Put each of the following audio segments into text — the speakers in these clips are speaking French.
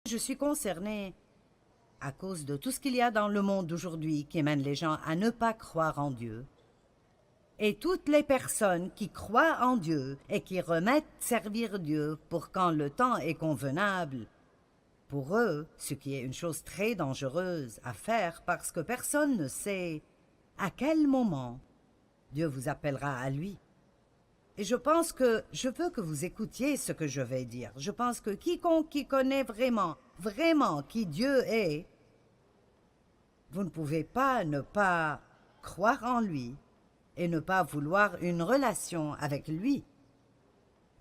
Je suis concernée à cause de tout ce qu'il y a dans le monde d'aujourd'hui qui mène les gens à ne pas croire en Dieu. Et toutes les personnes qui croient en Dieu et qui remettent servir Dieu pour quand le temps est convenable, pour eux, ce qui est une chose très dangereuse à faire parce que personne ne sait à quel moment Dieu vous appellera à lui. Et je pense que je veux que vous écoutiez ce que je vais dire. Je pense que quiconque qui connaît vraiment, vraiment qui Dieu est, vous ne pouvez pas ne pas croire en lui et ne pas vouloir une relation avec lui.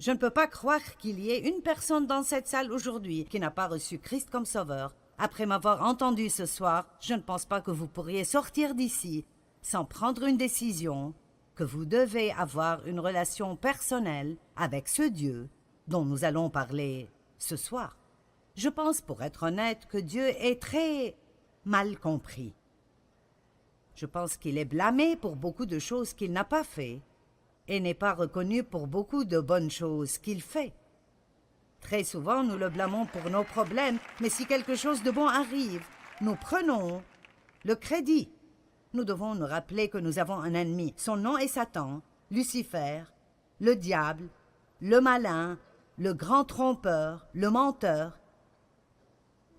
Je ne peux pas croire qu'il y ait une personne dans cette salle aujourd'hui qui n'a pas reçu Christ comme sauveur. Après m'avoir entendu ce soir, je ne pense pas que vous pourriez sortir d'ici sans prendre une décision que vous devez avoir une relation personnelle avec ce Dieu dont nous allons parler ce soir. Je pense, pour être honnête, que Dieu est très mal compris. Je pense qu'il est blâmé pour beaucoup de choses qu'il n'a pas fait et n'est pas reconnu pour beaucoup de bonnes choses qu'il fait. Très souvent, nous le blâmons pour nos problèmes, mais si quelque chose de bon arrive, nous prenons le crédit. Nous devons nous rappeler que nous avons un ennemi. Son nom est Satan, Lucifer, le diable, le malin, le grand trompeur, le menteur.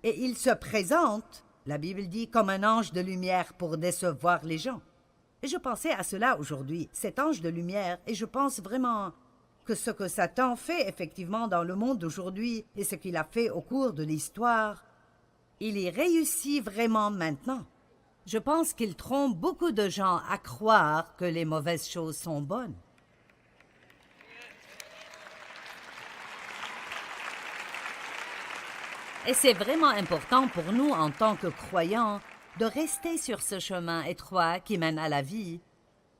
Et il se présente, la Bible dit, comme un ange de lumière pour décevoir les gens. Et je pensais à cela aujourd'hui, cet ange de lumière, et je pense vraiment que ce que Satan fait effectivement dans le monde d'aujourd'hui et ce qu'il a fait au cours de l'histoire, il y réussit vraiment maintenant. Je pense qu'il trompe beaucoup de gens à croire que les mauvaises choses sont bonnes. Et c'est vraiment important pour nous en tant que croyants de rester sur ce chemin étroit qui mène à la vie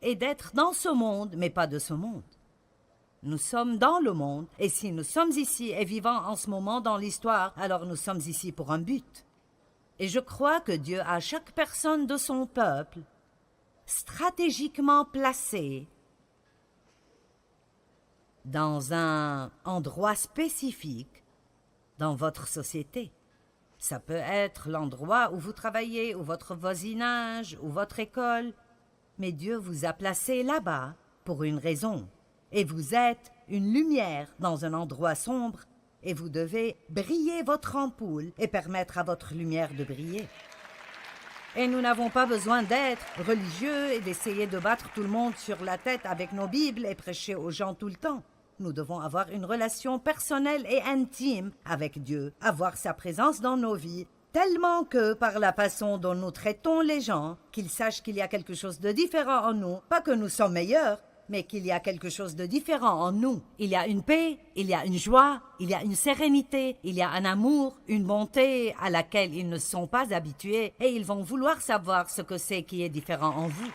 et d'être dans ce monde, mais pas de ce monde. Nous sommes dans le monde, et si nous sommes ici et vivants en ce moment dans l'histoire, alors nous sommes ici pour un but. Et je crois que Dieu a chaque personne de son peuple stratégiquement placée dans un endroit spécifique dans votre société. Ça peut être l'endroit où vous travaillez, ou votre voisinage, ou votre école, mais Dieu vous a placé là-bas pour une raison. Et vous êtes une lumière dans un endroit sombre, et vous devez briller votre ampoule et permettre à votre lumière de briller. Et nous n'avons pas besoin d'être religieux et d'essayer de battre tout le monde sur la tête avec nos Bibles et prêcher aux gens tout le temps. Nous devons avoir une relation personnelle et intime avec Dieu, avoir sa présence dans nos vies, tellement que par la façon dont nous traitons les gens, qu'ils sachent qu'il y a quelque chose de différent en nous, pas que nous sommes meilleurs, mais qu'il y a quelque chose de différent en nous. Il y a une paix, il y a une joie, il y a une sérénité, il y a un amour, une bonté à laquelle ils ne sont pas habitués et ils vont vouloir savoir ce que c'est qui est différent en vous.